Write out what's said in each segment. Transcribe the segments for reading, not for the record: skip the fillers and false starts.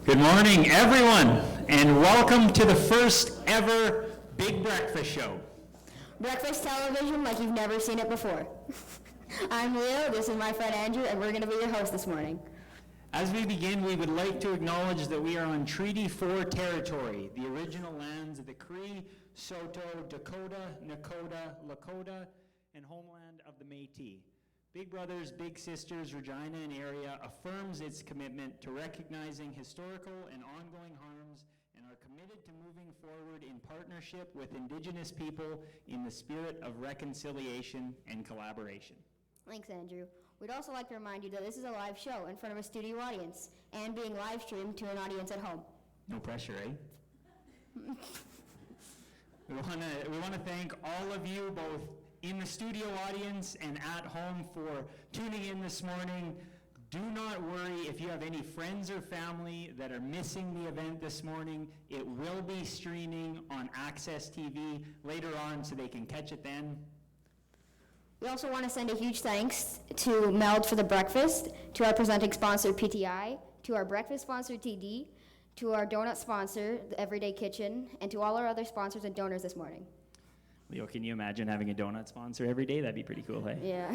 Good morning, everyone, and welcome to the first ever Big Breakfast Show. Breakfast television like you've never seen it before. I'm Leo, this is my friend Andrew, and we're going to be your host this morning. As we begin, we would like to acknowledge that we are on Treaty 4 territory, the original lands of the Cree, Saulteaux, Dakota, Nakota, Lakota, and homeland of the Métis. Big Brothers Big Sisters Regina and area affirms its commitment to recognizing historical and ongoing harms and are committed to moving forward in partnership with Indigenous people in the spirit of reconciliation and collaboration. Thanks, Andrew. We'd also like to remind you that this is a live show in front of a studio audience and being live streamed to an audience at home. No pressure, eh? We want to thank all of you, both in the studio audience and at home, for tuning in this morning. Do not worry if you have any friends or family that are missing the event this morning. It will be streaming on Access TV later on so they can catch it then. We also want to send a huge thanks to Meld for the breakfast, to our presenting sponsor PTI, to our breakfast sponsor TD, to our donut sponsor, the Everyday Kitchen, and to all our other sponsors and donors this morning. Leo, can you imagine having a donut sponsor every day? That'd be pretty cool, hey? Yeah.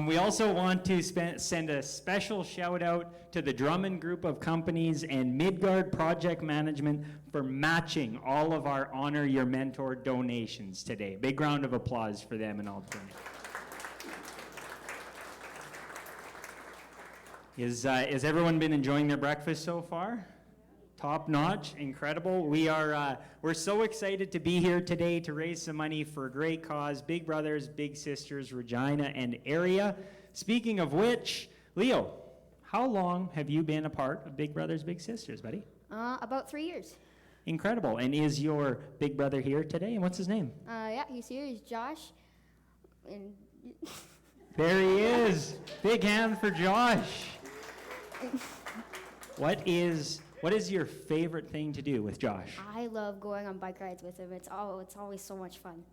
We also want to send a special shout out to the Drummond Group of Companies and Midgard Project Management for matching all of our Honor Your Mentor donations today. Big round of applause for them and all the donations. Has everyone been enjoying their breakfast so far? Top notch, incredible. We're so excited to be here today to raise some money for a great cause, Big Brothers Big Sisters Regina and area. Speaking of which, Leo, how long have you been a part of Big Brothers Big Sisters, buddy? About 3 years. Incredible. And is your big brother here today? And what's his name? Yeah, he's here. He's Josh. And there he is. Big hand for Josh. What is your favorite thing to do with Josh? I love going on bike rides with him. It's always so much fun.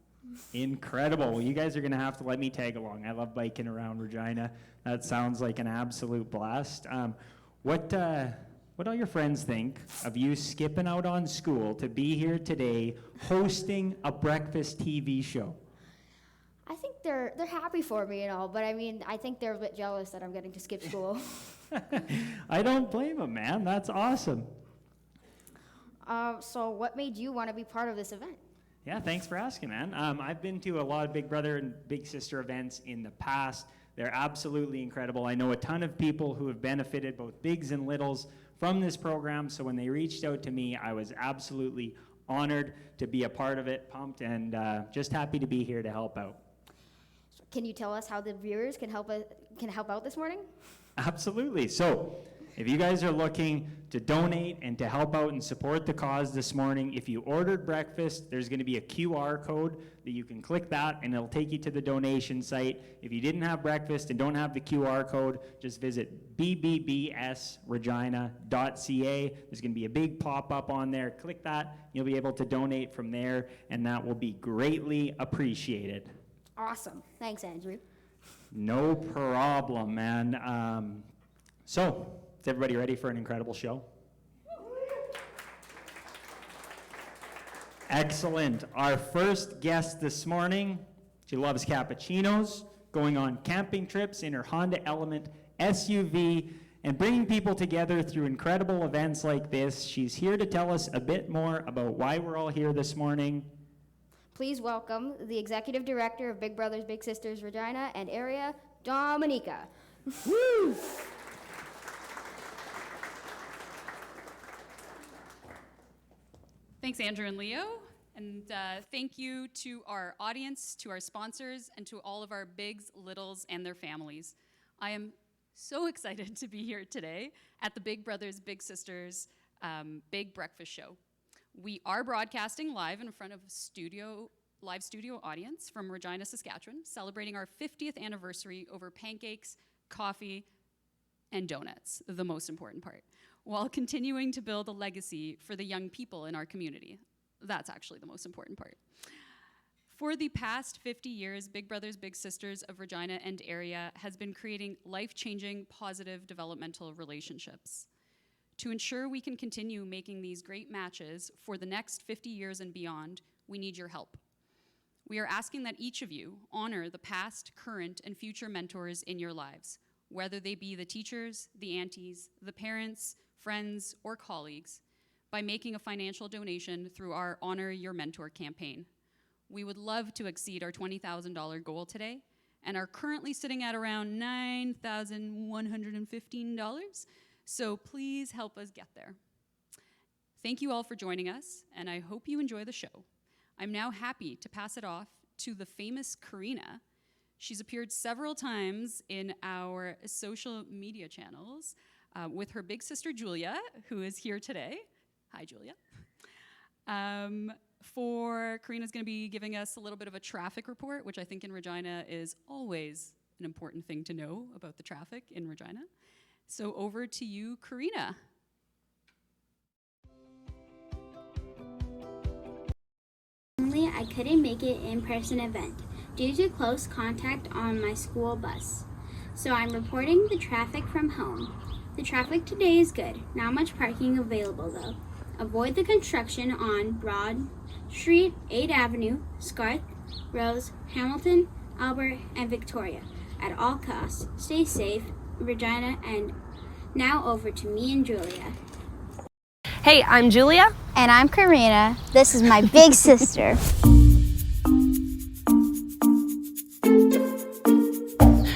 Incredible. Well, you guys are going to have to let me tag along. I love biking around Regina. That sounds like an absolute blast. What all your friends think of you skipping out on school to be here today hosting a breakfast TV show? I think they're happy for me and all, but I mean, I think they're a bit jealous that I'm getting to skip school. I don't blame them, man. That's awesome. So what made you want to be part of this event? Yeah, thanks for asking, man. I've been to a lot of Big Brother and Big Sister events in the past. They're absolutely incredible. I know a ton of people who have benefited, both bigs and littles, from this program. So when they reached out to me, I was absolutely honored to be a part of it, pumped, and just happy to be here to help out. So can you tell us how the viewers can help out this morning? Absolutely. So if you guys are looking to donate and to help out and support the cause this morning, if you ordered breakfast, there's going to be a QR code that you can click that and it'll take you to the donation site. If you didn't have breakfast and don't have the QR code, just visit bbbsregina.ca. There's going to be a big pop-up on there. Click that. You'll be able to donate from there, and that will be greatly appreciated. Awesome. Thanks, Andrew. No problem, man. So, is everybody ready for an incredible show? Excellent. Our first guest this morning, she loves cappuccinos, going on camping trips in her Honda Element SUV, and bringing people together through incredible events like this. She's here to tell us a bit more about why we're all here this morning. Please welcome the Executive Director of Big Brothers Big Sisters Regina and area, Dominica. Woo! Thanks, Andrew and Leo. And thank you to our audience, to our sponsors, and to all of our bigs, littles, and their families. I am so excited to be here today at the Big Brothers Big Sisters Big Breakfast Show. We are broadcasting live in front of live studio audience from Regina, Saskatchewan, celebrating our 50th anniversary over pancakes, coffee, and donuts, the most important part, while continuing to build a legacy for the young people in our community. That's actually the most important part. For the past 50 years, Big Brothers Big Sisters of Regina and area has been creating life-changing, positive developmental relationships. To ensure we can continue making these great matches for the next 50 years and beyond, we need your help. We are asking that each of you honor the past, current, and future mentors in your lives, whether they be the teachers, the aunties, the parents, friends, or colleagues, by making a financial donation through our Honor Your Mentor campaign. We would love to exceed our $20,000 goal today and are currently sitting at around $9,115, so please help us get there. Thank you all for joining us, and I hope you enjoy the show. I'm now happy to pass it off to the famous Karina. She's appeared several times in our social media channels with her big sister Julia, who is here today. Hi, Julia. Karina's going to be giving us a little bit of a traffic report, which I think in Regina is always an important thing to know about the traffic in Regina. So over to you, Karina. I couldn't make it in-person event due to close contact on my school bus. So I'm reporting the traffic from home. The traffic today is good. Not much parking available though. Avoid the construction on Broad Street, 8th Avenue, Scarth, Rose, Hamilton, Albert, and Victoria at all costs. Stay safe, Regina, and now over to me and Julia. Hey, I'm Julia. And I'm Karina. This is my big sister.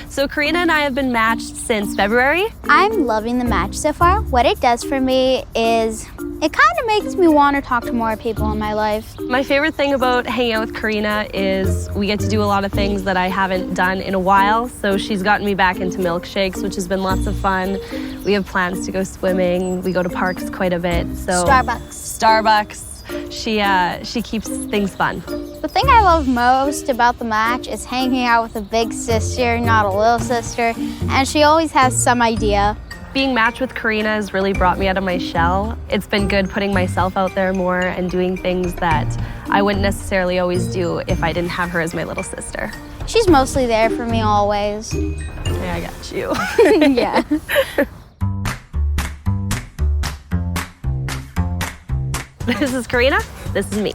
So Karina and I have been matched since February. I'm loving the match so far. What it does for me is it kind of makes me want to talk to more people in my life. My favorite thing about hanging out with Karina is we get to do a lot of things that I haven't done in a while. So she's gotten me back into milkshakes, which has been lots of fun. We have plans to go swimming. We go to parks quite a bit. So Starbucks. She keeps things fun. The thing I love most about the match is hanging out with a big sister, not a little sister, and she always has some idea. Being matched with Karina has really brought me out of my shell. It's been good putting myself out there more and doing things that I wouldn't necessarily always do if I didn't have her as my little sister. She's mostly there for me always. Yeah, I got you. Yeah. This is Karina. This is me.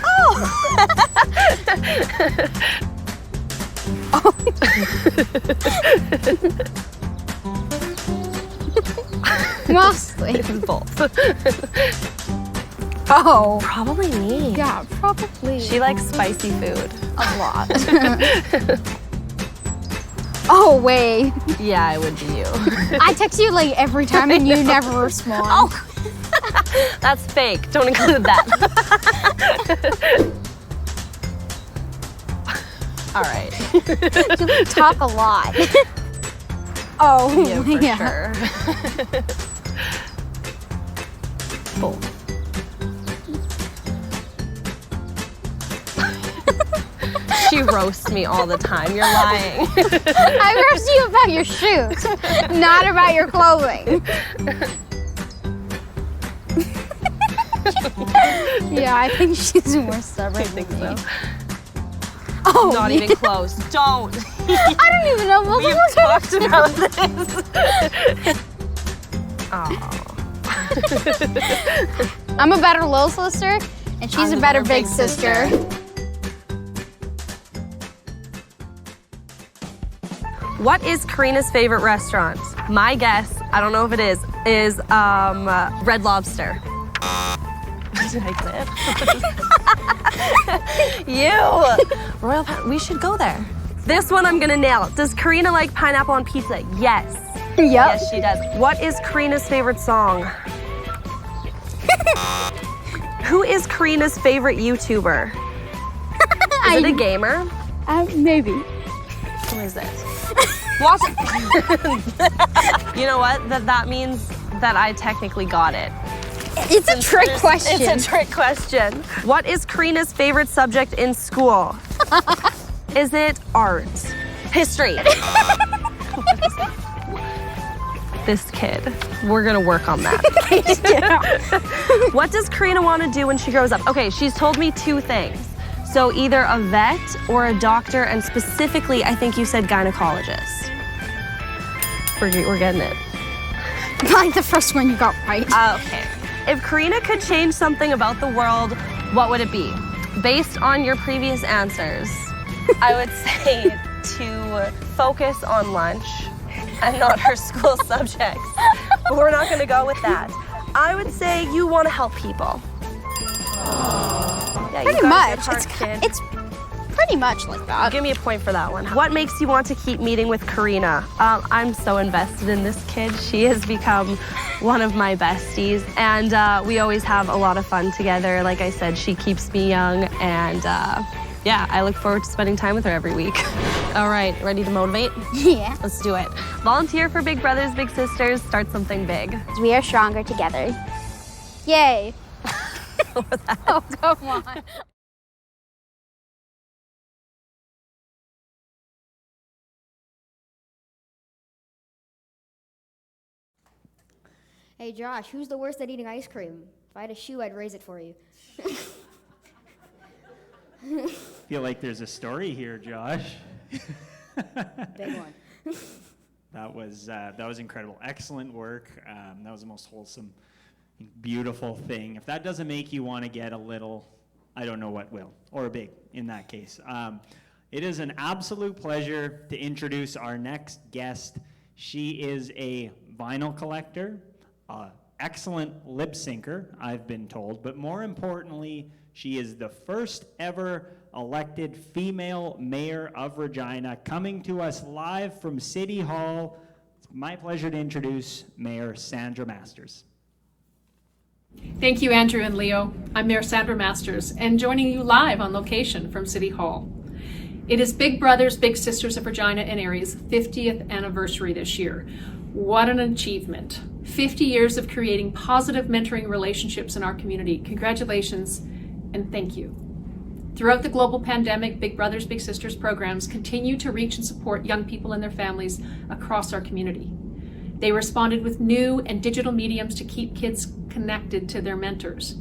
Oh! Oh. Mostly. Both. Oh. Probably me. Yeah, probably. She likes spicy food. A lot. Oh, wait. Yeah, it would be you. I text you like every time and you never respond. Oh, that's fake. Don't include that. All right. You talk a lot. Oh, yeah, for sure. Both. She roasts me all the time. You're lying. I roast you about your shoes, not about your clothing. Yeah, I think she's more stubborn I think than me. so. Oh, Not even close. Don't. I don't even know what We've talked about this. Oh. I'm a better little sister, and she's a better big sister. What is Karina's favorite restaurant? My guess, I don't know if it is Red Lobster. Did I clip? You! Royal we should go there. This one I'm gonna nail. Does Karina like pineapple on pizza? Yes. Yep. Yes, she does. What is Karina's favorite song? Who is Karina's favorite YouTuber? Is it a gamer? Maybe. Who is it? Watch it. You know what? That means that I technically got it. It's a trick question. It's a trick question. What is Karina's favorite subject in school? Is it art? History. This kid. We're gonna work on that. What does Karina want to do when she grows up? Okay, she's told me two things. So either a vet or a doctor, and specifically, I think you said gynecologist. we're getting it. Like the first one you got right. Okay. If Karina could change something about the world, what would it be? Based on your previous answers, I would say to focus on lunch and not her school subjects. But we're not going to go with that. I would say you want to help people. Yeah, Pretty you've got a much. good heart, kid. It's pretty much like that. Give me a point for that one. What makes you want to keep meeting with Karina? I'm so invested in this kid. She has become one of my besties, and we always have a lot of fun together. Like I said, she keeps me young, and yeah, I look forward to spending time with her every week. All right, ready to motivate? Yeah. Let's do it. Volunteer for Big Brothers Big Sisters. Start something big. We are stronger together. Yay. Oh, come on. Hey Josh, who's the worst at eating ice cream? If I had a shoe, I'd raise it for you. Feel like there's a story here, Josh. Big one. That was incredible. Excellent work. That was the most wholesome, beautiful thing. If that doesn't make you want to get a little, I don't know what will, or a big in that case. It is an absolute pleasure to introduce our next guest. She is a vinyl collector, excellent lip syncer, I've been told, but more importantly, she is the first ever elected female mayor of Regina, coming to us live from City Hall. It's my pleasure to introduce Mayor Sandra Masters. Thank you, Andrew and Leo. I'm Mayor Sandra Masters, and joining you live on location from City Hall. It is Big Brothers Big Sisters of Regina and Area's 50th anniversary this year. What an achievement. 50 years of creating positive mentoring relationships in our community. Congratulations and thank you. Throughout the global pandemic, Big Brothers Big Sisters programs continue to reach and support young people and their families across our community. They responded with new and digital mediums to keep kids connected to their mentors.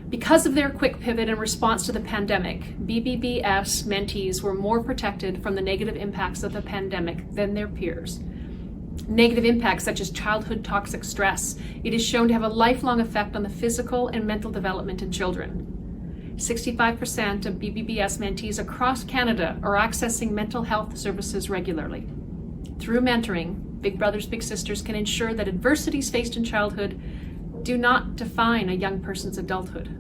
Because of their quick pivot in response to the pandemic, BBBS mentees were more protected from the negative impacts of the pandemic than their peers. Negative impacts such as childhood toxic stress. It is shown to have a lifelong effect on the physical and mental development in children. 65% of BBBS mentees across Canada are accessing mental health services regularly. Through mentoring, Big Brothers Big Sisters can ensure that adversities faced in childhood do not define a young person's adulthood.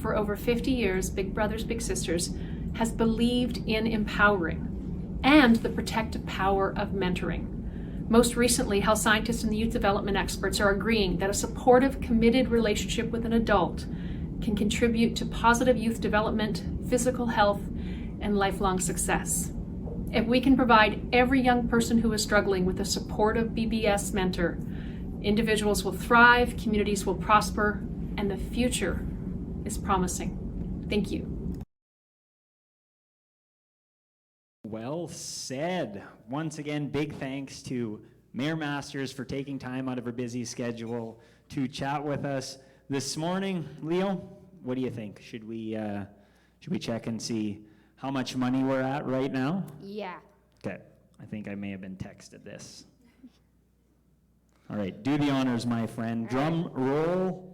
For over 50 years, Big Brothers Big Sisters has believed in empowering and the protective power of mentoring. Most recently, health scientists and youth development experts are agreeing that a supportive, committed relationship with an adult can contribute to positive youth development, physical health, and lifelong success. If we can provide every young person who is struggling with a supportive BBS mentor, individuals will thrive, communities will prosper, and the future is promising. Thank you. Well said. Once again, big thanks to Mayor Masters for taking time out of her busy schedule to chat with us this morning. Leo, what do you think? Should we check and see how much money we're at right now? Yeah. Okay, I think I may have been texted this. All right, do the honors, my friend. Drum roll.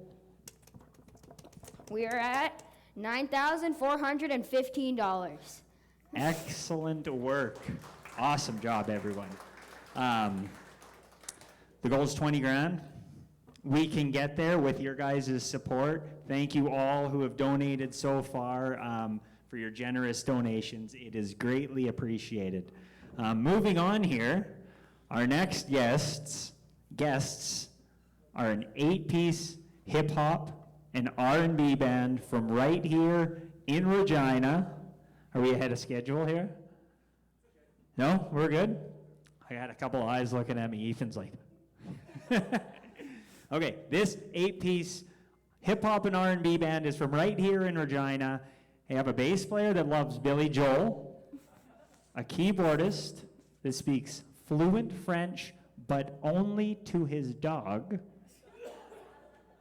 We are at $9,415. Excellent work. Awesome job, everyone. The goal is 20 grand. We can get there with your guys' support. Thank you all who have donated so far for your generous donations. It is greatly appreciated. Moving on here, our next guests are an 8-piece hip-hop and R&B band from right here in Regina. Are we ahead of schedule here? No? We're good? I got a couple eyes looking at me. Ethan's like... Okay, this 8-piece hip-hop and R&B band is from right here in Regina. They have a bass player that loves Billy Joel, a keyboardist that speaks fluent French, but only to his dog.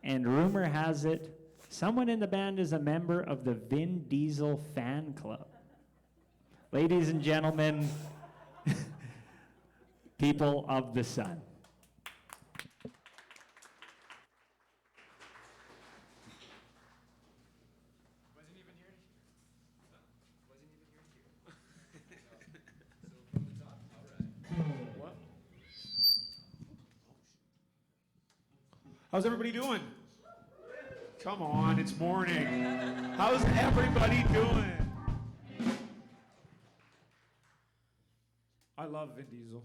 And rumor has it, someone in the band is a member of the Vin Diesel fan club. Ladies and gentlemen, people of the sun. How's everybody doing? Come on, it's morning. How's everybody doing? I love Vin Diesel.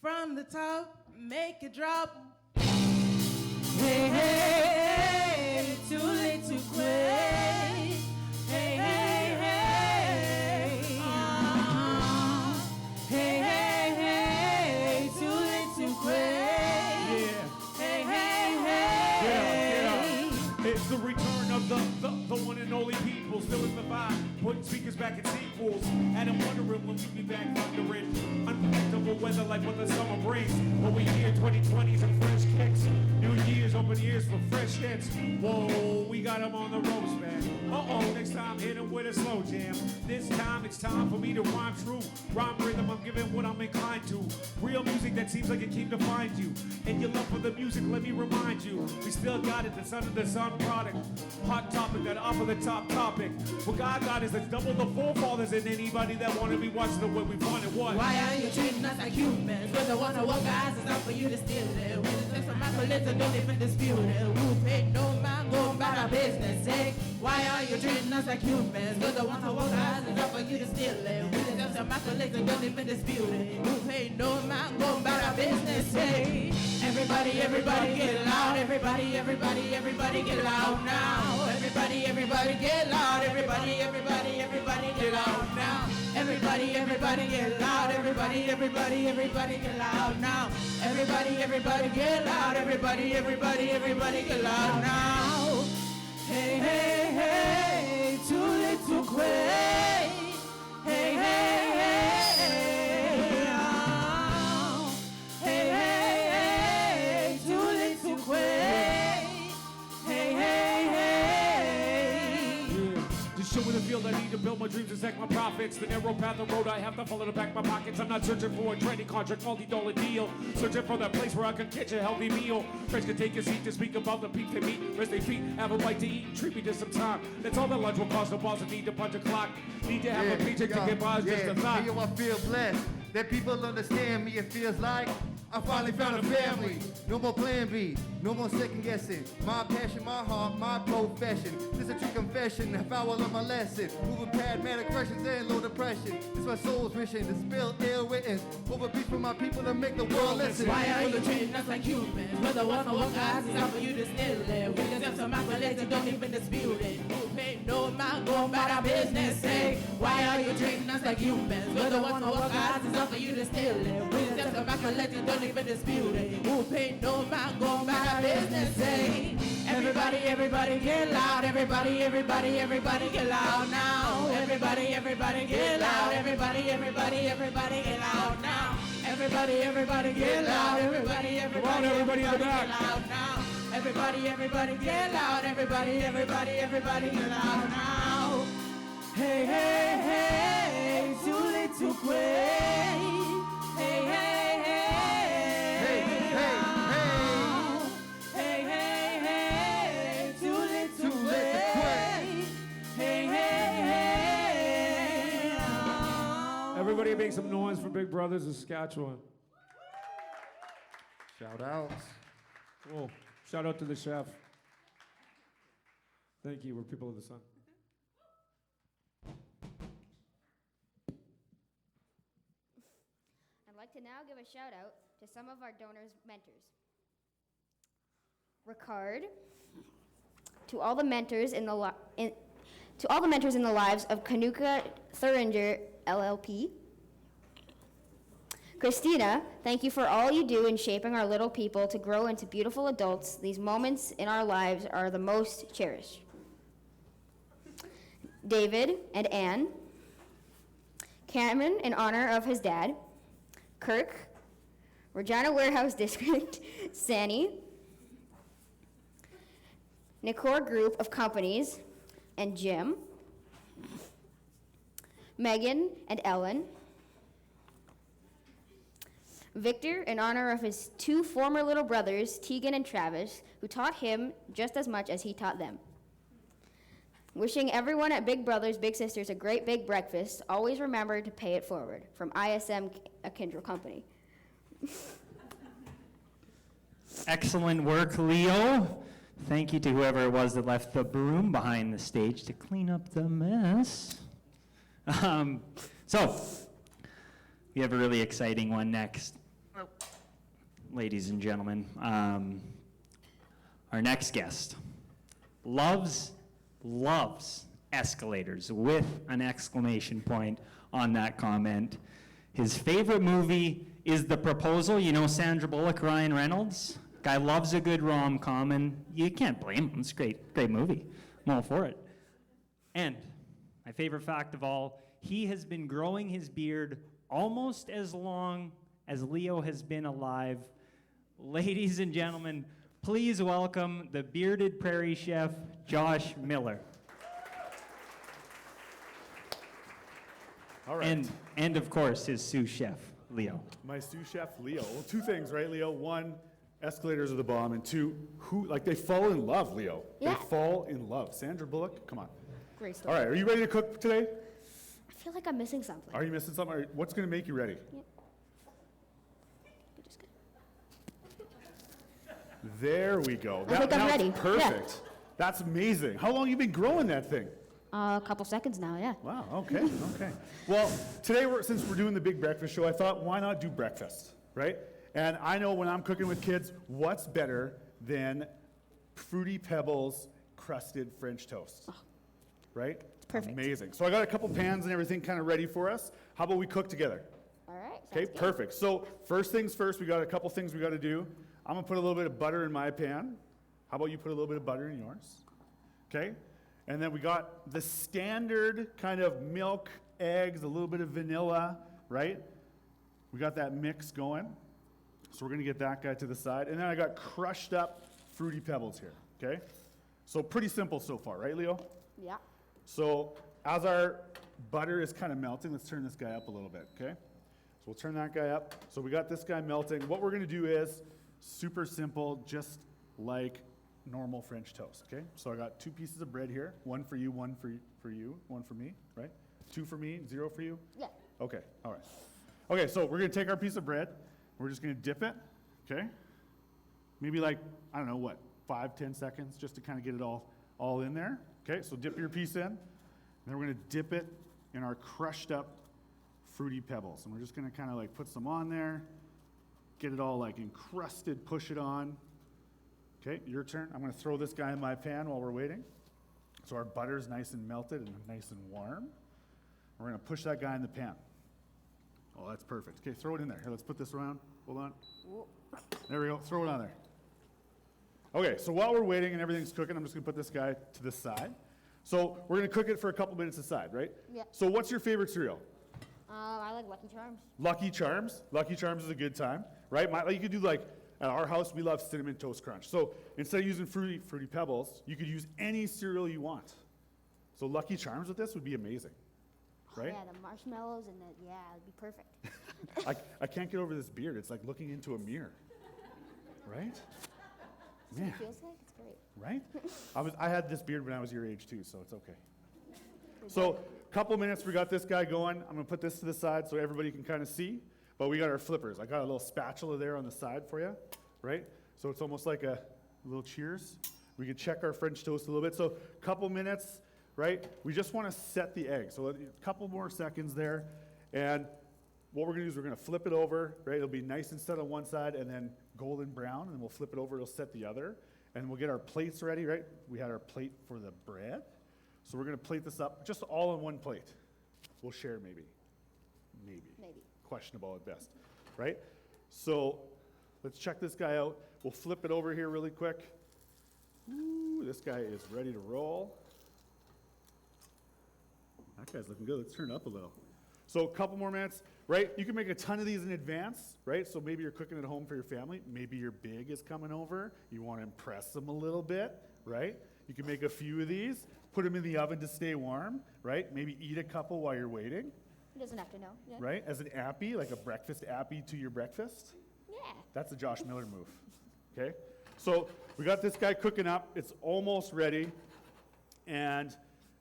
From the top, make it drop. Hey, hey, hey, too late to quit. Hey, hey, hey, hey, hey, hey, too late to quit. Yeah. Hey, hey, hey. Get up. It's the return of the one and only people, still in the vibe, putting speakers back in sequels. And I'm wondering when we be back thundering. Unpredictable weather like what the summer brings. But we here, 2020, some fresh kicks. New Year's, open ears for fresh hits. Whoa, we got them on the ropes, man. Uh-oh, next time hit them with a slow jam. This time it's time for me to rhyme true. Rhyme rhythm, I'm giving what I'm inclined to. Real music that seems like it came to find you. And your love for the music, let me remind you. We still got it, the son of the sun product. Hot topic, that off of the top topic. What God got is let's double the forefathers and anybody that want to be watching the way we want it. What? Why are you treating us like humans? We're the one who walk eyes, it's not for you to steal it. We just take some accolades and don't even dispute it. We pay no man, go about our business, eh? Why are you treating us like humans? We're the ones who walk eyes, it's not for you to steal it. We just take some accolades and don't even dispute it. We pay no man, go about our business, eh? Everybody, everybody get loud. Everybody, everybody, everybody get loud now. Everybody, everybody get loud. Everybody, everybody, everybody get loud now. Everybody, everybody get loud. Everybody, everybody, everybody get loud now. Everybody, everybody get loud. Everybody, everybody, everybody get loud now. Hey, hey, hey, too late to quit. Hey, hey, hey, oh. Hey, hey, hey, too late to quit. Hey, hey, hey. Yeah. Just showing the field I need to build my dreams and stack my profits. The narrow path, the road I have to follow to pack my pockets. I'm not searching for a training contract, multi-dollar deal. Searching for that place where I can catch a healthy meal. Friends can take a seat to speak about the peak they meet. Rest their feet, have a bite to eat, and treat me to some time. That's all that lunch will cost. No balls that need to punch a clock. Need to have a paycheck to get by, just a thought. Yo, I feel blessed that people understand me. It feels like I finally found a family. No more plan B, no more second guessing. My passion, my heart, my profession. This is a true confession. If I will learn my lesson, moving past manic aggressions and low depression. This is my soul's mission to spill ill written over peace for my people to make the world listen. Why are you treating us like humans? We're the ones who walk eyes, it's not for you to steal it. We just have some accolades and don't even dispute it. Who pay no mind, go about our business, eh? Why are you treating us like humans? We're the ones who walk eyes, it's not for you to steal it. We just have some accolades and don't even dispute it. Who pay no mind, go about our business, eh? Everybody, everybody get loud. Everybody, everybody, everybody get loud now. Everybody, everybody get loud. Everybody, everybody, everybody get loud now. Everybody, everybody get loud. Everybody, everybody, everybody in the back. get loud now. Everybody, everybody get loud. Everybody, everybody, everybody get loud now. Hey, hey, hey, too late to quit. Hey, hey, hey. Hey, hey, hey. Hey, hey, hey, too late to quit. Hey, hey, hey. Everybody make some noise for Big Brothers of Saskatchewan. Shoutouts. Cool. Shout out to the chef. Thank you. We're people of the sun. I'd like to now give a shout out to some of our donors' mentors. Ricard, to all the mentors in the lives of Kanuka Thuringer LLP. Christina, thank you for all you do in shaping our little people to grow into beautiful adults. These moments in our lives are the most cherished. David and Anne. Cameron, in honor of his dad. Kirk, Regina Warehouse District, Sani, Nicor Group of Companies, and Jim. Megan, and Ellen. Victor, in honor of his 2 former little brothers, Tegan and Travis, who taught him just as much as he taught them. Wishing everyone at Big Brothers Big Sisters a great big breakfast. Always remember to pay it forward. From ISM, a Kindle company. Excellent work, Leo. Thank you to whoever it was that left the broom behind the stage to clean up the mess. So, we have a really exciting one next. Ladies and gentlemen, our next guest loves escalators with an exclamation point on that comment. His favorite movie is The Proposal. You know Sandra Bullock, Ryan Reynolds? Guy loves a good rom-com, and you can't blame him. It's a great movie. I'm all for it. And my favorite fact of all, he has been growing his beard almost as long as Leo has been alive. Ladies and gentlemen, please welcome the bearded prairie chef, Josh Miller. All right. And of course, his sous chef, Leo. My sous chef, Leo. Well, 2 things, right, Leo? 1, escalators are the bomb, and 2, they fall in love, Leo. Yeah. They fall in love. Sandra Bullock, come on. Great story. All right, are you ready to cook today? I feel like I'm missing something. Are you missing something? All right, what's going to make you ready? Yeah. There we go. I think I'm now it's ready. Perfect. Yeah. That's amazing. How long have you been growing that thing? A couple seconds now, yeah. Wow, okay. Well, today, since we're doing the big breakfast show, I thought, why not do breakfast, right? And I know when I'm cooking with kids, what's better than Fruity Pebbles crusted French toast, right? It's perfect. Amazing. So I got a couple pans and everything kind of ready for us. How about we cook together? All right. Okay, sounds good. perfect. So first things first, we got a couple things we got to do. I'm gonna put a little bit of butter in my pan. How about you put a little bit of butter in yours? Okay, and then we got the standard kind of milk, eggs, a little bit of vanilla, right? We got that mix going. So we're gonna get that guy to the side. And then I got crushed up Fruity Pebbles here, okay? So pretty simple so far, right, Leo? Yeah. So as our butter is kind of melting, let's turn this guy up a little bit, okay? So we'll turn that guy up. So we got this guy melting. What we're gonna do is super simple, just like normal French toast, okay? So I got 2 pieces of bread here. 1 for you, 1 for you, 1 for me, right? 2 for me, 0 for you? Yeah. Okay, all right. Okay, so we're gonna take our piece of bread. We're just gonna dip it, okay? Maybe like, I don't know, what, 5-10 seconds just to kind of get it all in there. Okay, so dip your piece in. And then we're gonna dip it in our crushed up Fruity Pebbles. And we're just gonna kind of like put some on there, get it all like encrusted, push it on. Okay, your turn. I'm gonna throw this guy in my pan while we're waiting. So our butter's nice and melted and nice and warm. We're gonna push that guy in the pan. Oh, that's perfect. Okay, throw it in there. Here, let's put this around. Hold on. There we go. Throw it on there. Okay, so while we're waiting and everything's cooking, I'm just gonna put this guy to the side. So we're gonna cook it for a couple minutes aside, right? Yeah. So what's your favorite cereal? I like Lucky Charms. Lucky Charms. Lucky Charms is a good time, right? You could do like, at our house, we love Cinnamon Toast Crunch. So instead of using Fruity Pebbles, you could use any cereal you want. So Lucky Charms with this would be amazing, right? Yeah, the marshmallows and it'd be perfect. I can't get over this beard. It's like looking into a mirror, right? That's what it feels like. It's great. Right? I had this beard when I was your age too, so it's okay. So couple minutes, we got this guy going. I'm gonna put this to the side so everybody can kind of see. But we got our flippers. I got a little spatula there on the side for you, right? So it's almost like a little cheers. We can check our French toast a little bit. So couple minutes, right? We just want to set the egg. So a couple more seconds there. And what we're gonna do is we're gonna flip it over, right? It'll be nice and set on one side and then golden brown, and then we'll flip it over, it'll set the other. And we'll get our plates ready, right? We had our plate for the bread. So we're gonna plate this up just all on one plate. We'll share maybe. Questionable at best, right? So let's check this guy out. We'll flip it over here really quick. Ooh, this guy is ready to roll. That guy's looking good. Let's turn it up a little. So a couple more minutes, right? You can make a ton of these in advance, right? So maybe you're cooking at home for your family. Maybe your big is coming over. You want to impress them a little bit, right? You can make a few of these, put them in the oven to stay warm, right? Maybe eat a couple while you're waiting, He doesn't have to know. Yeah. right? As an appy, like a breakfast appy to your breakfast. Yeah. That's a Josh Miller move, okay? So we got this guy cooking up. It's almost ready, and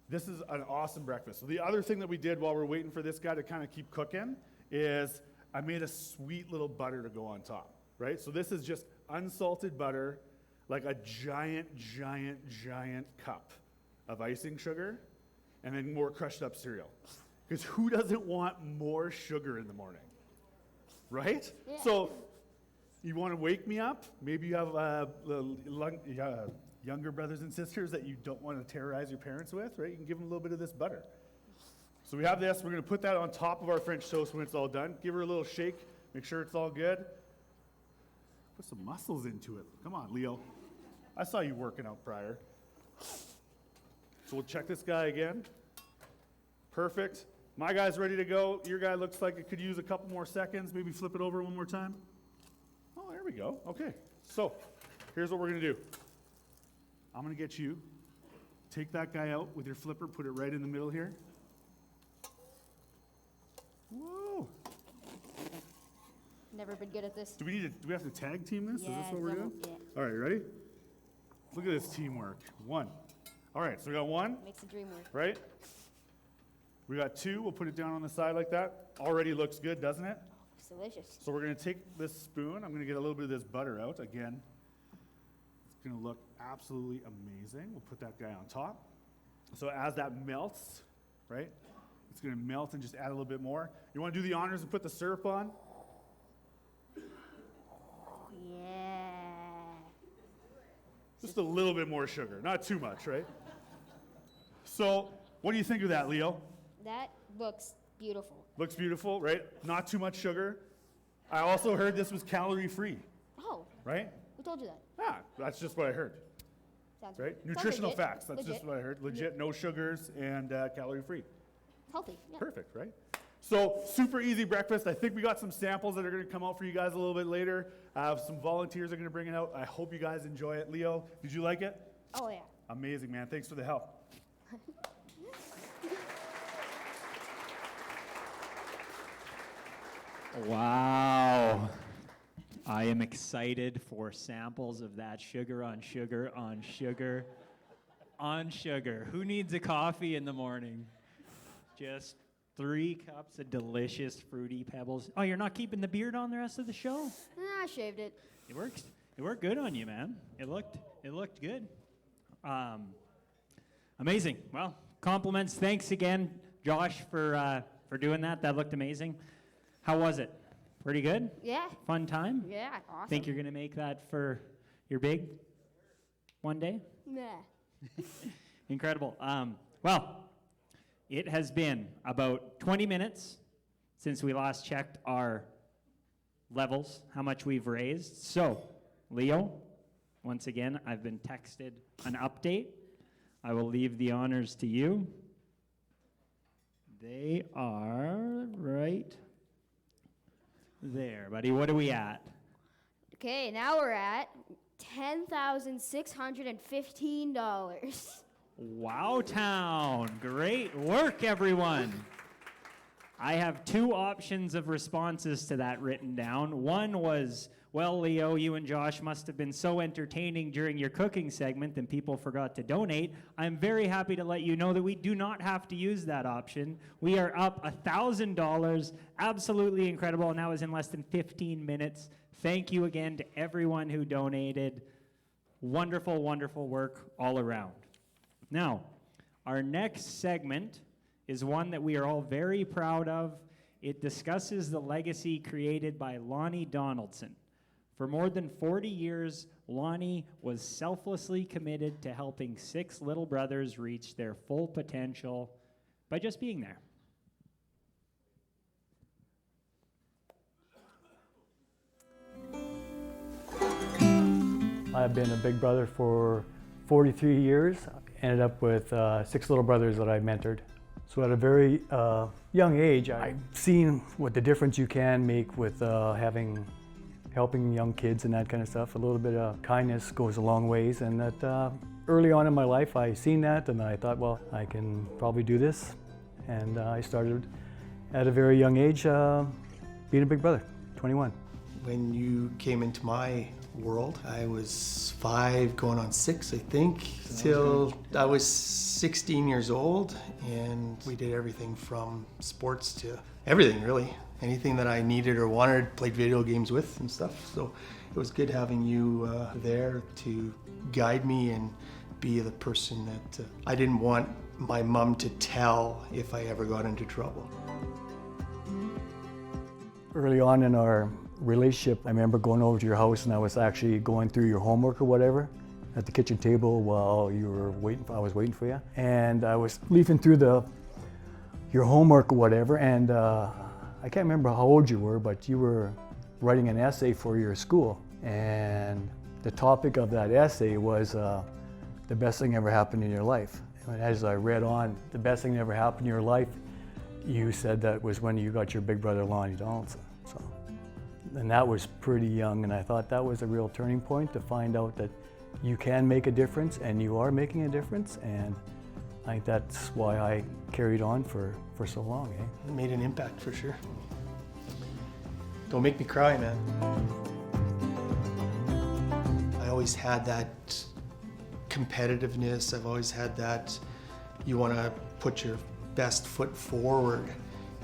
this is an awesome breakfast. So the other thing that we did while we're waiting for this guy to kind of keep cooking is I made a sweet little butter to go on top, right? So this is just unsalted butter, like a giant, giant, giant cup of icing sugar, and then more crushed up cereal. Because who doesn't want more sugar in the morning, right? Yeah. So you want to wake me up? Maybe you have younger brothers and sisters that you don't want to terrorize your parents with, right? You can give them a little bit of this butter. So we have this. We're going to put that on top of our French toast when it's all done. Give her a little shake. Make sure it's all good. Put some muscles into it. Come on, Leo. I saw you working out prior. So we'll check this guy again. Perfect. My guy's ready to go. Your guy looks like it could use a couple more seconds. Maybe flip it over one more time. Oh, there we go. Okay. So here's what we're going to do. I'm going to get you. Take that guy out with your flipper. Put it right in the middle here. Whoa. Never been good at this. Do we have to tag team this? Yeah, Is this what we're doing? yeah. All right, ready? Look at this teamwork. One. All right, so we got one, Makes the dream work. right? We got two. We'll put it down on the side like that. Already looks good, doesn't it? It's delicious. So we're going to take this spoon. I'm going to get a little bit of this butter out again. It's going to look absolutely amazing. We'll put that guy on top. So as that melts, right, it's going to melt and just add a little bit more. You want to do the honors and put the syrup on? Yeah. Just a little bit more sugar, not too much, right? So what do you think of that, Leo? That looks beautiful. Looks beautiful, right? Not too much sugar. I also heard this was calorie-free, Oh, right? who told you that? Yeah, that's just what I heard, Sounds right? sounds Nutritional legit. facts, that's just Legit. what I heard. Legit, no sugars and calorie-free. Healthy. Yeah. Perfect, right? So super easy breakfast. I think we got some samples that are going to come out for you guys a little bit later. Some volunteers are going to bring it out. I hope you guys enjoy it. Leo, did you like it? Oh yeah. Amazing, man. Thanks for the help. Wow. I am excited for samples of that sugar on sugar on sugar on sugar. Who needs a coffee in the morning? Just 3 cups of delicious fruity pebbles. Oh, you're not keeping the beard on the rest of the show? I shaved it. It works. It worked good on you, man. It looked good. Amazing. Well, compliments. Thanks again, Josh, for doing that. That looked amazing. How was it? Pretty good? Yeah. Fun time? Yeah. Awesome. Think you're going to make that for your big one day? Yeah. Incredible. Well, it has been about 20 minutes since we last checked our levels, how much we've raised. So, Leo, once again, I've been texted an update. I will leave the honors to you. They are right there, buddy. What are we at? Okay, now we're at $10,615. Wow Town. Great work, everyone. I have 2 options of responses to that written down. One was, well, Leo, you and Josh must have been so entertaining during your cooking segment and people forgot to donate. I'm very happy to let you know that we do not have to use that option. We are up $1,000. Absolutely incredible, and that was in less than 15 minutes. Thank you again to everyone who donated. Wonderful, wonderful work all around. Now, our next segment is one that we are all very proud of. It discusses the legacy created by Lonnie Donaldson. For more than 40 years, Lonnie was selflessly committed to helping 6 little brothers reach their full potential by just being there. I've been a big brother for 43 years. Ended up with 6 little brothers that I mentored. So at a very young age, I've seen what the difference you can make with having helping young kids and that kind of stuff. A little bit of kindness goes a long ways, and that early on in my life I seen that and I thought, well, I can probably do this. And I started at a very young age being a big brother, 21. When you came into my world, I was 5 going on 6, I think, till I was 16 years old, and we did everything from sports to everything, really. Anything that I needed or wanted, played video games with and stuff. So it was good having you there to guide me and be the person that I didn't want my mom to tell if I ever got into trouble. Early on in our relationship, I remember going over to your house and I was actually going through your homework or whatever at the kitchen table while you were waiting. I was waiting for you, and I was leafing through your homework or whatever, and I can't remember how old you were, but you were writing an essay for your school, and the topic of that essay was the best thing ever happened in your life. And as I read on, the best thing that ever happened in your life, you said that was when you got your big brother Lonnie Donaldson. So, and that was pretty young, and I thought that was a real turning point to find out that you can make a difference, and you are making a difference, and I think that's why I carried on for so long. It made an impact for sure. Don't make me cry, man. I always had that competitiveness. I've always had that you want to put your best foot forward.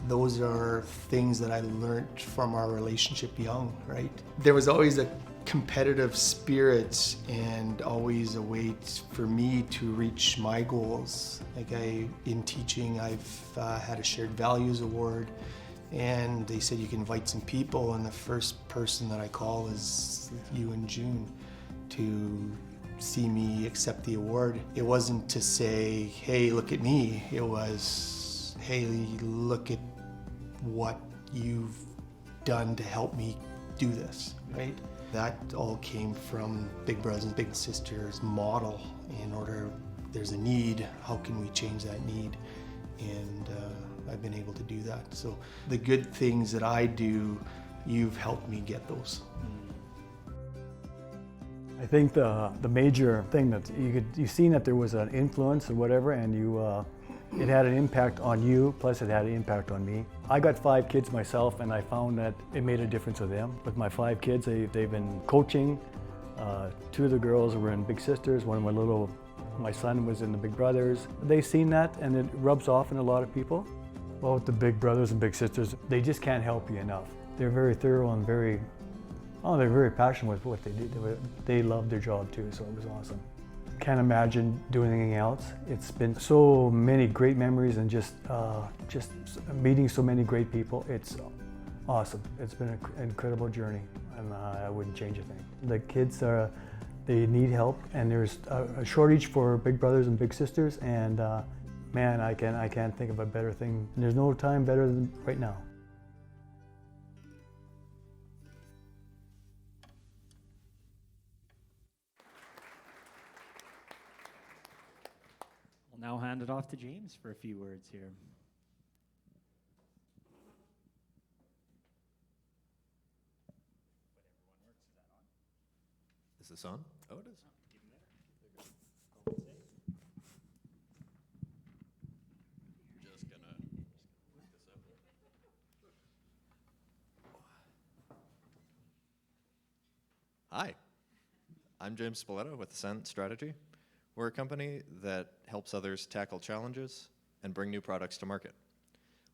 Those are things that I learned from our relationship young, right? There was always a competitive spirit and always a way for me to reach my goals. Like in teaching, I've had a shared values award, and they said you can invite some people, and the first person that I call is you and June to see me accept the award. It wasn't to say, hey, look at me. It was, hey, look at what you've done to help me do this, right? That all came from Big Brothers and Big Sisters model. In order, there's a need, how can we change that need? And I've been able to do that. So the good things that I do, you've helped me get those. I think the major thing that you seen that there was an influence or whatever, and it had an impact on you, plus it had an impact on me. I got 5 kids myself, and I found that it made a difference with them. With my 5 kids, they've been coaching. 2 of the girls were in Big Sisters, my son was in the Big Brothers. They've seen that, and it rubs off in a lot of people. Well, with the Big Brothers and Big Sisters, they just can't help you enough. They're very thorough and they're very passionate with what they do. They love their job too, so it was awesome. Can't imagine doing anything else. It's been so many great memories and just meeting so many great people. It's awesome. It's been an incredible journey, and I wouldn't change a thing. The kids they need help, and there's a shortage for Big Brothers and Big Sisters, and man, I can't think of a better thing. There's no time better than right now. We'll now hand it off to James for a few words here. Is this on? Oh, it is. Just gonna look this up. Hi, I'm James Spaletta with Ascent Strategy. We're a company that helps others tackle challenges and bring new products to market.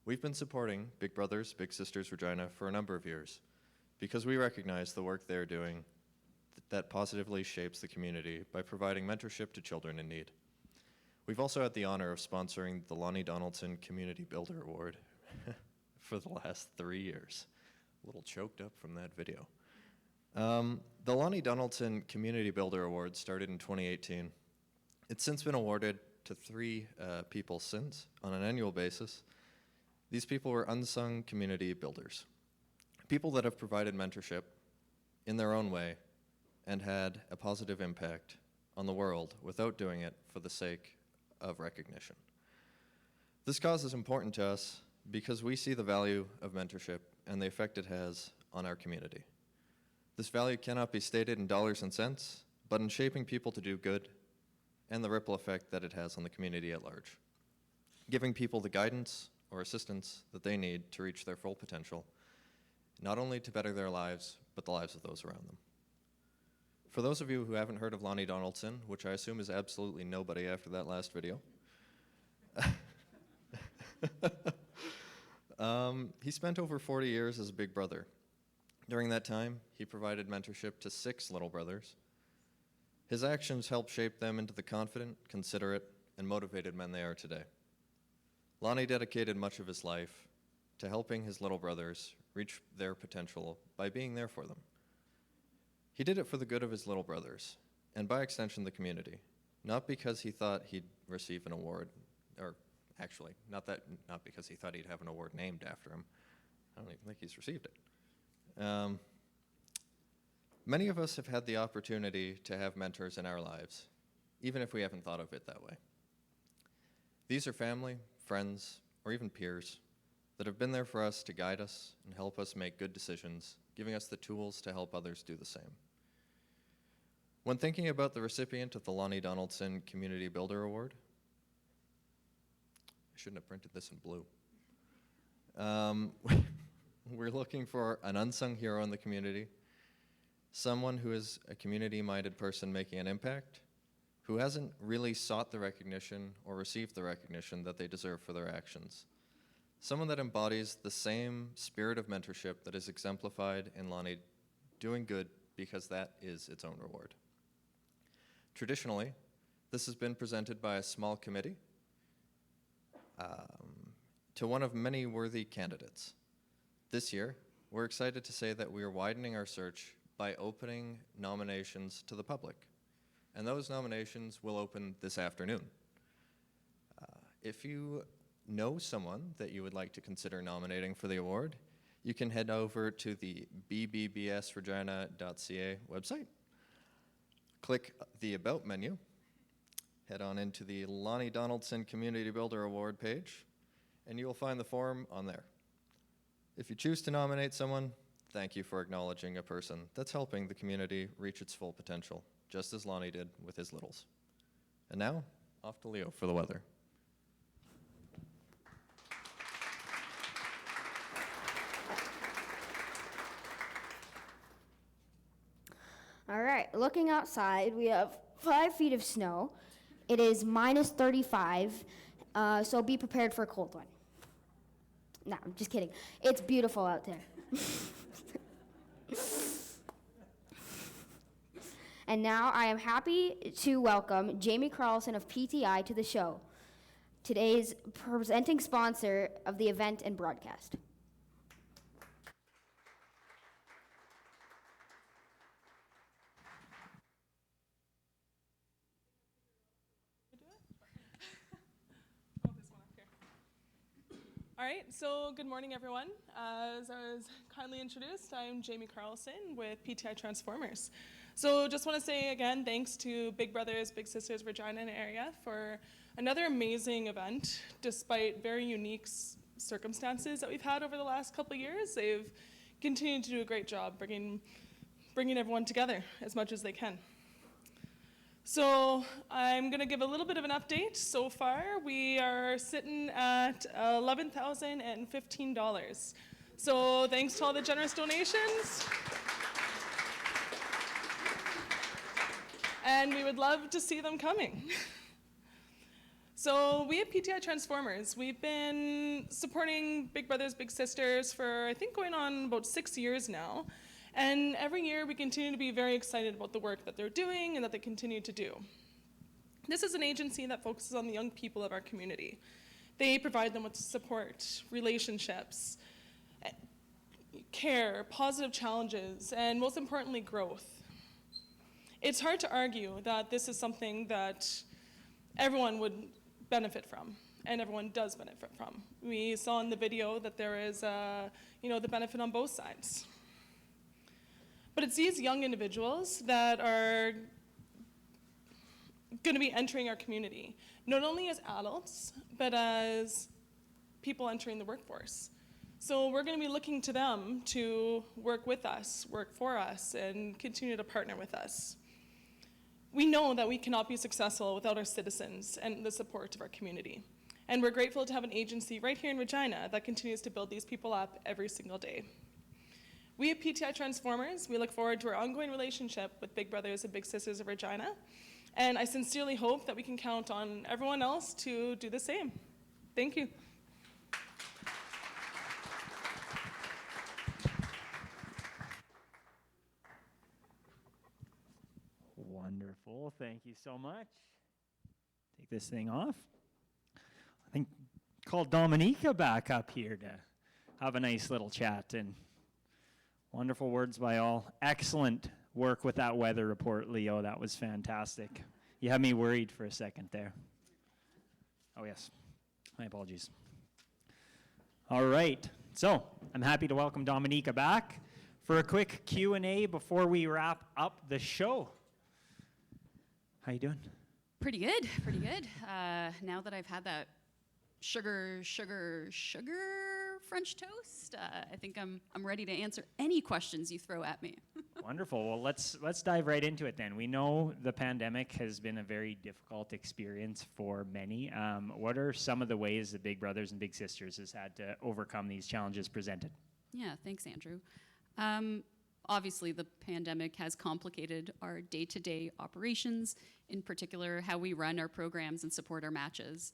We've been supporting Big Brothers, Big Sisters Regina for a number of years because we recognize the work they're doing that positively shapes the community by providing mentorship to children in need. We've also had the honor of sponsoring the Lonnie Donaldson Community Builder Award for the last 3 years. A little choked up from that video. The Lonnie Donaldson Community Builder Award started in 2018. It's since been awarded to 3 people since, on an annual basis. These people were unsung community builders, people that have provided mentorship in their own way and had a positive impact on the world without doing it for the sake of recognition. This cause is important to us because we see the value of mentorship and the effect it has on our community. This value cannot be stated in dollars and cents, but in shaping people to do good and the ripple effect that it has on the community at large. Giving people the guidance or assistance that they need to reach their full potential, not only to better their lives, but the lives of those around them. For those of you who haven't heard of Lonnie Donaldson, which I assume is absolutely nobody after that last video, he spent over 40 years as a big brother. During that time, he provided mentorship to 6 little brothers. His actions helped shape them into the confident, considerate, and motivated men they are today. Lonnie dedicated much of his life to helping his little brothers reach their potential by being there for them. He did it for the good of his little brothers, and by extension the community, not because he thought he'd receive an award, or actually, not because he thought he'd have an award named after him. I don't even think he's received it. Many of us have had the opportunity to have mentors in our lives, even if we haven't thought of it that way. These are family, friends, or even peers that have been there for us to guide us and help us make good decisions, giving us the tools to help others do the same. When thinking about the recipient of the Lonnie Donaldson Community Builder Award, I shouldn't have printed this in blue. We're looking for an unsung hero in the community, someone who is a community-minded person making an impact, who hasn't really sought the recognition or received the recognition that they deserve for their actions. Someone that embodies the same spirit of mentorship that is exemplified in Lonnie doing good because that is its own reward. Traditionally, this has been presented by a small committee to one of many worthy candidates. This year, we're excited to say that we are widening our search by opening nominations to the public. And those nominations will open this afternoon. If you know someone that you would like to consider nominating for the award, you can head over to the bbbsregina.ca website, click the About menu, head on into the Lonnie Donaldson Community Builder Award page, and you will find the form on there. If you choose to nominate someone, thank you for acknowledging a person that's helping the community reach its full potential, just as Lonnie did with his littles. And now, off to Leo for the weather. All right, looking outside, we have 5 feet of snow. It is minus 35, so be prepared for a cold one. No, I'm just kidding. It's beautiful out there. And now I am happy to welcome Jamie Carlson of PTI to the show, today's presenting sponsor of the event and broadcast. All right, so good morning, everyone. As I was kindly introduced, I'm Jamie Carlson with PTI Transformers. So just want to say again, thanks to Big Brothers, Big Sisters Regina and area for another amazing event. Despite very unique circumstances that we've had over the last couple of years, they've continued to do a great job bringing everyone together as much as they can. So I'm going to give a little bit of an update. So far, we are sitting at $11,015. So thanks to all the generous donations. And we would love to see them coming. So we at PTI Transformers, we've been supporting Big Brothers, Big Sisters for I think going on about 6 years now. And every year we continue to be very excited about the work that they're doing and that they continue to do. This is an agency that focuses on the young people of our community. They provide them with support, relationships, care, positive challenges, and most importantly, growth. It's hard to argue that this is something that everyone would benefit from, and everyone does benefit from. We saw in the video that there is, the benefit on both sides. But it's these young individuals that are going to be entering our community, not only as adults, but as people entering the workforce. So we're going to be looking to them to work with us, work for us, and continue to partner with us. We know that we cannot be successful without our citizens and the support of our community. And we're grateful to have an agency right here in Regina that continues to build these people up every single day. We at PTI Transformers, we look forward to our ongoing relationship with Big Brothers and Big Sisters of Regina, and I sincerely hope that we can count on everyone else to do the same. Thank you. Wonderful, thank you so much. Take this thing off. I think call Dominica back up here to have a nice little chat, and wonderful words by all. Excellent work with that weather report, Leo. That was fantastic. You had me worried for a second there. Oh yes, my apologies. All right, so I'm happy to welcome Dominica back for a quick Q&A before we wrap up the show. How you doing? Pretty good, pretty good. Now that I've had that sugar French toast, I think I'm ready to answer any questions you throw at me. Wonderful. Well, let's dive right into it then. We know the pandemic has been a very difficult experience for many. What are some of the ways that Big Brothers and Big Sisters has had to overcome these challenges presented? Yeah, thanks, Andrew. Obviously, the pandemic has complicated our day-to-day operations, in particular how we run our programs and support our matches.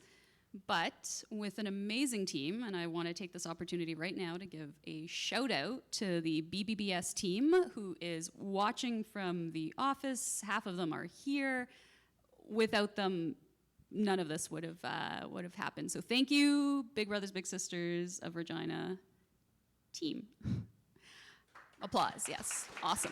But with an amazing team, and I want to take this opportunity right now to give a shout out to the BBBS team who is watching from the office. Half of them are here. Without them, none of this would have happened. So thank you, Big Brothers, Big Sisters of Regina team. Applause, yes, awesome.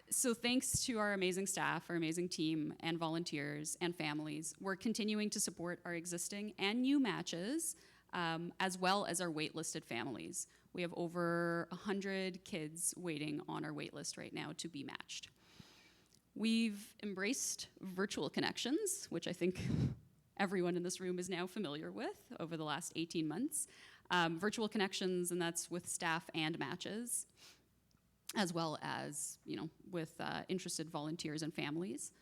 So thanks to our amazing staff, our amazing team, and volunteers and families, we're continuing to support our existing and new matches, as well as our waitlisted families. We have over 100 kids waiting on our waitlist right now to be matched. We've embraced virtual connections, which I think everyone in this room is now familiar with over the last 18 months. Virtual connections, and that's with staff and matches, as well as, with interested volunteers and families.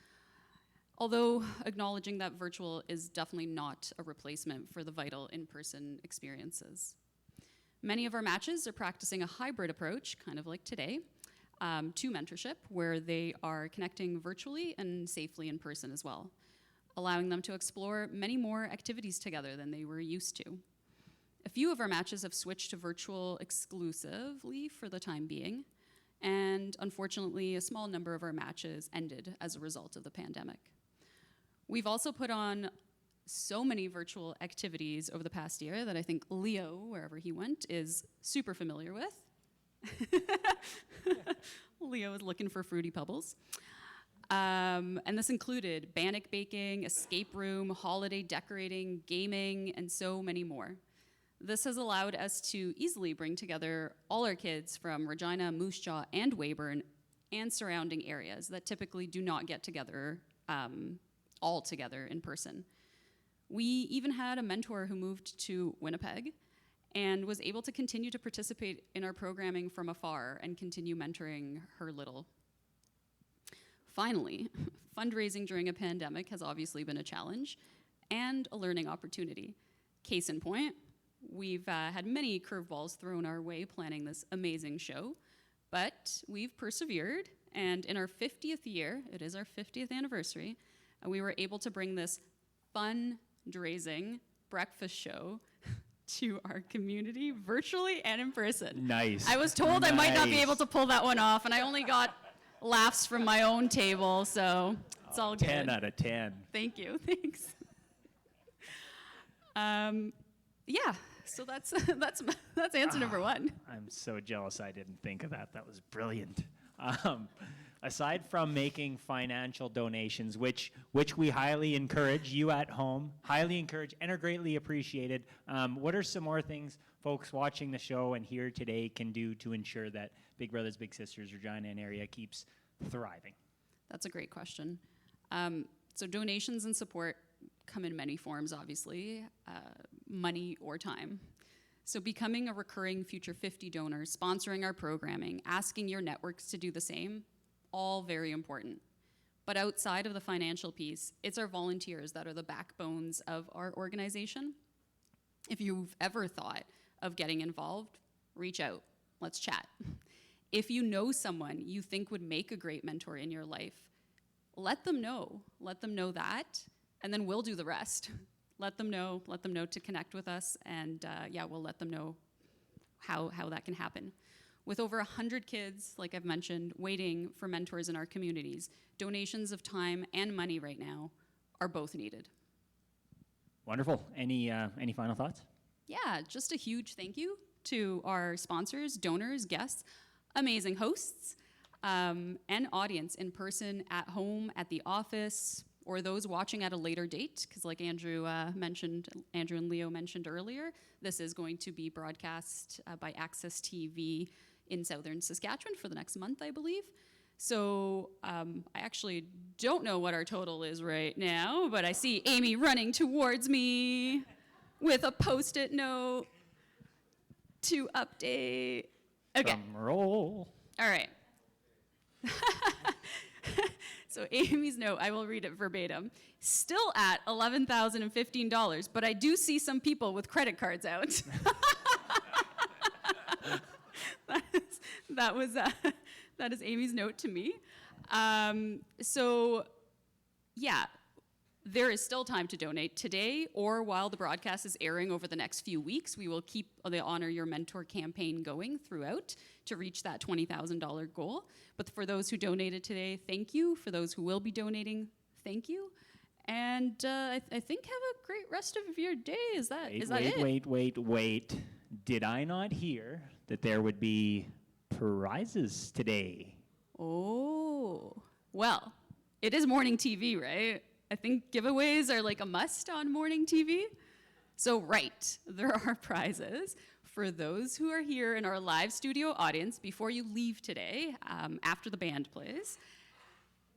Although acknowledging that virtual is definitely not a replacement for the vital in-person experiences. Many of our matches are practicing a hybrid approach, kind of like today, to mentorship, where they are connecting virtually and safely in person as well, allowing them to explore many more activities together than they were used to. A few of our matches have switched to virtual exclusively for the time being, and unfortunately, a small number of our matches ended as a result of the pandemic. We've also put on so many virtual activities over the past year that I think Leo, wherever he went, is super familiar with. Leo is looking for Fruity Pebbles. And this included bannock baking, escape room, holiday decorating, gaming, and so many more. This has allowed us to easily bring together all our kids from Regina, Moose Jaw, and Weyburn, and surrounding areas that typically do not get together all together in person. We even had a mentor who moved to Winnipeg and was able to continue to participate in our programming from afar and continue mentoring her little. Finally, fundraising during a pandemic has obviously been a challenge and a learning opportunity. Case in point, we've had many curveballs thrown our way planning this amazing show, but we've persevered, and in our 50th year, it is our 50th anniversary, and we were able to bring this fundraising breakfast show to our community virtually and in person. Nice. I was told I might not be able to pull that one off, and I only got laughs from my own table, so it's all good. 10 out of 10. Thank you, thanks. Yeah, so that's answer number one. I'm so jealous I didn't think of that. That was brilliant. Aside from making financial donations, which we highly encourage, you at home, highly encourage and are greatly appreciated, what are some more things folks watching the show and here today can do to ensure that Big Brothers Big Sisters Regina and area keeps thriving? That's a great question. So donations and support come in many forms, obviously, money or time. So becoming a recurring Future 50 donor, sponsoring our programming, asking your networks to do the same, all very important. But outside of the financial piece, it's our volunteers that are the backbones of our organization. If you've ever thought of getting involved, reach out, let's chat. If you know someone you think would make a great mentor in your life, let them know that, and then we'll do the rest. Let them know to connect with us, and we'll let them know how that can happen. With over 100 kids, like I've mentioned, waiting for mentors in our communities, donations of time and money right now are both needed. Wonderful. Any final thoughts? Yeah, just a huge thank you to our sponsors, donors, guests, amazing hosts, and audience in person, at home, at the office, or those watching at a later date, because like Andrew and Leo mentioned earlier, this is going to be broadcast by Access TV in southern Saskatchewan for the next month, I believe. So I actually don't know what our total is right now, but I see Amy running towards me with a Post-it note to update. Okay. Drum roll. All right. So Amy's note, I will read it verbatim. Still at $11,015, but I do see some people with credit cards out. That is Amy's note to me. So yeah, there is still time to donate today or while the broadcast is airing over the next few weeks. We will keep the Honor Your Mentor campaign going throughout to reach that $20,000 goal. But for those who donated today, thank you. For those who will be donating, thank you. And I think have a great rest of your day. Is that it? Wait. Did I not hear that there would be prizes today? Oh, well, it is morning TV, right? I think giveaways are like a must on morning TV. So right, there are prizes for those who are here in our live studio audience before you leave today, after the band plays.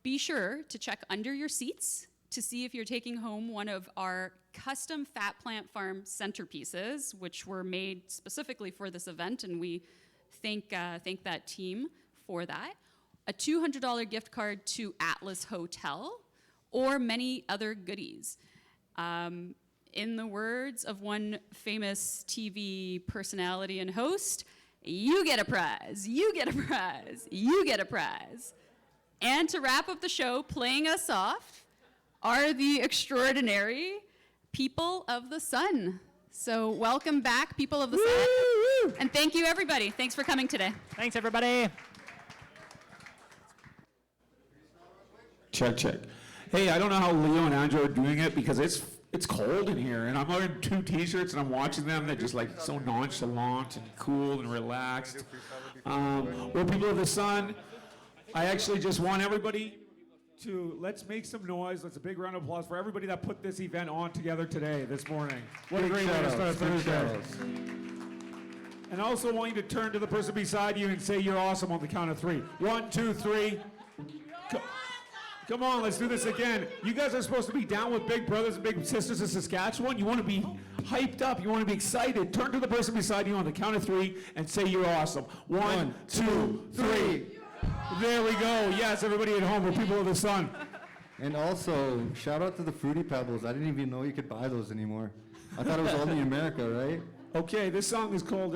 Be sure to check under your seats to see if you're taking home one of our custom Fat Plant Farm centerpieces, which were made specifically for this event, and we thank that team for that. A $200 gift card to Atlas Hotel, or many other goodies. In the words of one famous TV personality and host, you get a prize, you get a prize, you get a prize. And to wrap up the show, playing us off are the extraordinary People of the Sun. So welcome back, People of the Sun. And thank you, everybody. Thanks for coming today. Thanks, everybody. Check. Hey, I don't know how Leo and Andrew are doing it because it's cold in here, and I'm wearing 2 T-shirts, and I'm watching them. They're just like so nonchalant and cool and relaxed. We're People of the Sun. I actually just want everybody to let's make some noise. Let's a big round of applause for everybody that put this event on together today, this morning. What a great way to start Thursday. And I also want you to turn to the person beside you and say you're awesome on the count of 3. 1, 2, 3. Come on, let's do this again. You guys are supposed to be down with big brothers and big sisters in Saskatchewan. You want to be hyped up. You want to be excited. Turn to the person beside you on the count of 3 and say you're awesome. 1, 2, 3. There we go. Yes, everybody at home, we're People of the Sun. And also, shout out to the Fruity Pebbles. I didn't even know you could buy those anymore. I thought it was only in America, right? Okay, this song is called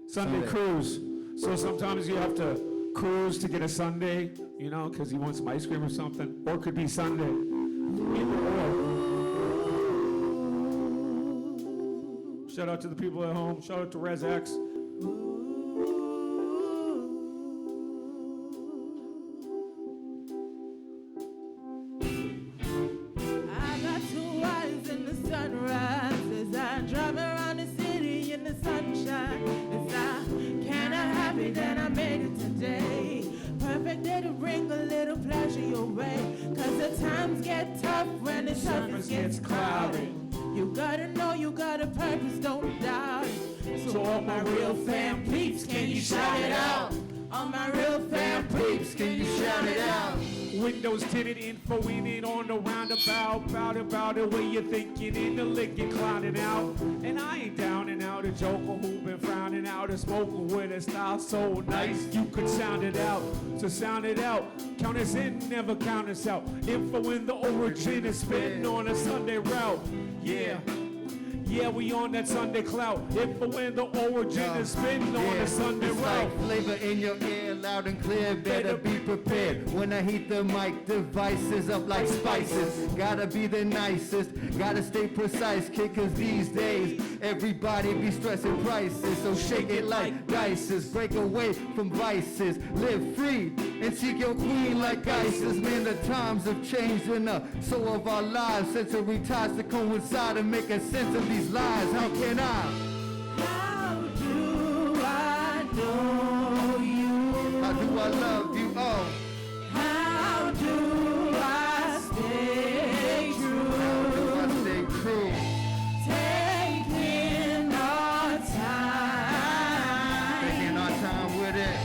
Sunday Cruise. So sometimes you have to cruise to get a sundae, you know, because he wants some ice cream or something. Or it could be Sunday. Either or. Shout out to the people at home. Shout out to Res X. I got 2 eyes in the sunrise as I drive around the city in the sunshine. As I cannot happy that I made it today. Perfect day to bring a little pleasure your way. Cause the times get tough when the surface gets cloudy. You gotta know you got a purpose, don't doubt it. So all my real fan peeps, can you shout it out? All my real fam peeps, can you shout it out? Windows tinted, info in it on the roundabout. About the way you're thinking in the lick and clowning out. And I ain't down and out, a joker who been frowning out, a smoker with a style so nice you could sound it out. So sound it out, count us in, never count us out. Info in the origin is spitting on a Sunday route. Yeah. Yeah, we on that Sunday clout. Info in the origin is spitting on a Sunday it's route. like flavor in your ear, loud and clear, better be prepared. When I heat the mic, devices up like spices. Gotta be the nicest, gotta stay precise, kid, cause these days, everybody be stressing prices. So shake it like dices, break away from vices, live free, and seek your queen like ISIS. Man, the times have changed enough, so have our lives. Sensory ties to coincide and make a sense of these lies. How can I? How do I know you? How do I love you? Oh. How do I stay true? How do I stay true? Taking our time. Taking our time with it.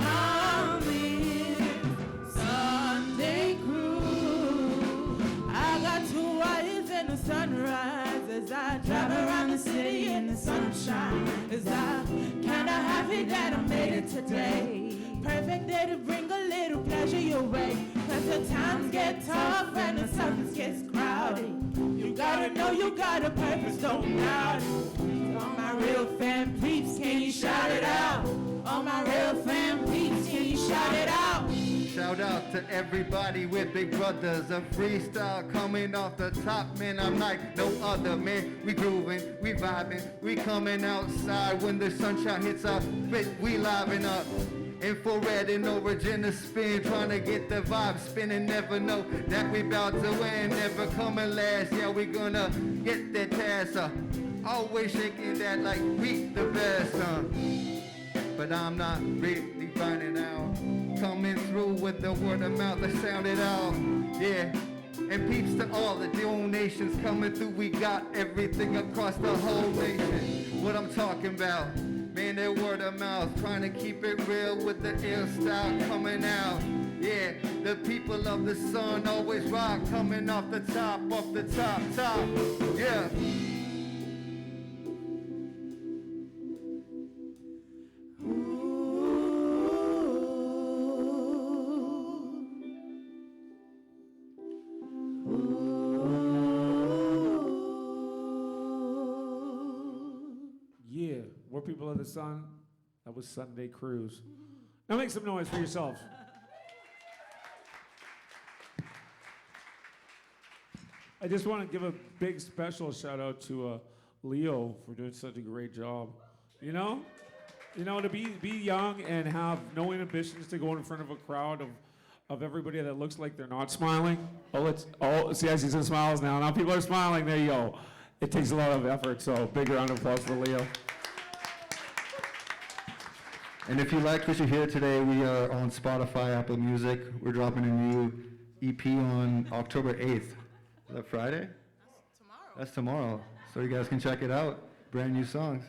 I'm the Sunday crew. I got 2 eyes and the sunrise. As I drive around the city in the sunshine, as I kinda happy that I made it today. Perfect day to bring a little pleasure your way. Cause the times get tough and the substance gets crowded. You gotta know you got a purpose, don't doubt it. All my real fan peeps, can you shout it out? All my real fan peeps, can you shout it out? Shout out to everybody with Big Brothers. A freestyle coming off the top, man. I'm like no other, man. We grooving, we vibing, we coming outside. When the sunshine hits our fit, we liven up. Infrared and origin to spin, trying to get the vibe spinning. Never know that we bout to win, never coming last. Yeah, we gonna get that task. Always shaking that like we the best, but I'm not really finding out. Coming through with the word of mouth, let's sound it out. Yeah. And peeps to all the donations coming through. We got everything across the whole nation. What I'm talking about, man, that word of mouth, trying to keep it real with the ill style coming out. Yeah, the people of the sun always rock, coming off the top, top. Yeah. Yeah, we're people of the sun. That was Sunday Cruise. Now make some noise for yourselves. I just want to give a big special shout out to Leo for doing such a great job. You know, to be young and have no inhibitions to go in front of a crowd of everybody that looks like they're not smiling. See, I see some smiles now. Now people are smiling. There you go. It takes a lot of effort, so big round of applause for Leo. And if you like what you hear today, we are on Spotify, Apple Music. We're dropping a new EP on October 8th. Is that Friday? That's tomorrow. So you guys can check it out. Brand new songs.